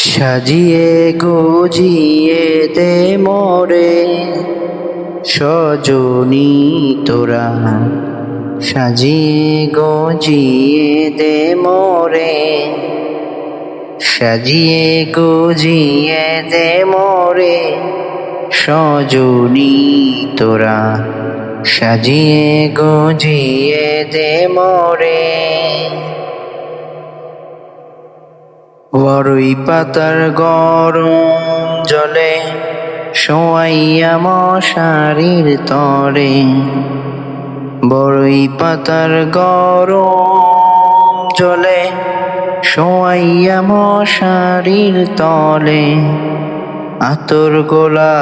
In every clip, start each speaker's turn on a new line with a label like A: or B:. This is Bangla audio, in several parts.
A: সাজিয়ে গুজিয়ে দে মোরে সজনী তোরা, সাজিয়ে গুজিয়ে দে মোরে, সাজিয়ে গুজিয়ে দে মোরে সজনী তোরা, সাজিয়ে গুজিয়ে দে মোরে। বড়ই পাতার গরম জলে শোয়াইয়া মশারির তরে, বড়ই পাতার গরম জলে শোয়াইয়া মশারির তলে, আতর গোলা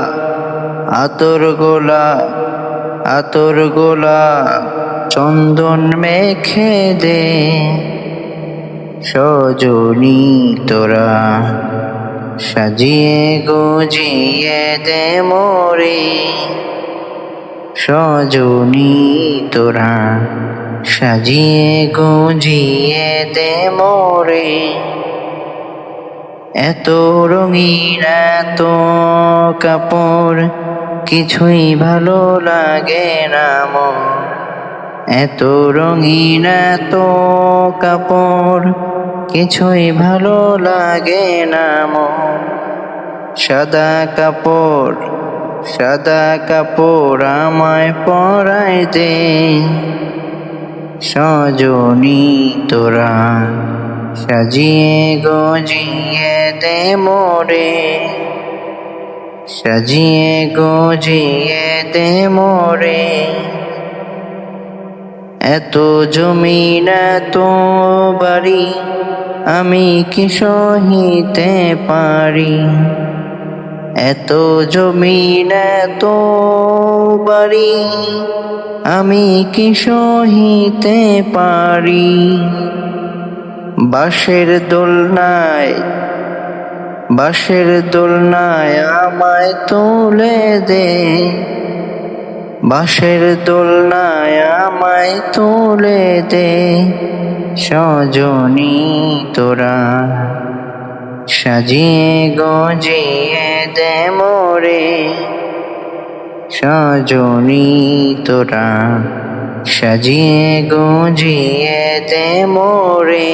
A: আতর গোলা আতর গোলা চন্দন মেখে দে সজনী তোরা, সাজিয়ে গুজিয়ে দে মোরে সজনী তোরা, সাজিয়ে গুজিয়ে দে মোরে। এত রঙিন এত কাপড় কিছুই ভালো লাগে না মোর, এত রঙিন এত কাপড় কিছুই ভালো লাগে না মোর। সাদা কাপড় সাদা কাপড় আমায় পরাই দে সজনী তোরা, সাজিয়ে গুজিয়ে দে মোরে, সাজিয়ে গুজিয়ে দে মোরে। এত জমিন এত বাড়ি আমি কি সহিতে পারি, এত জমিন এত বাড়ি আমি কি সহিতে পারি। বাঁশের দোলনায় বাঁশের দোলনায় আমায় তুলে দে, বাঁশের দোলনায় আমায় তুলে দে সজনী তোরা, সাজিয়ে গুজিয়ে দে মোরে সজনী তোরা, সাজিয়ে গুজিয়ে দে মোরে।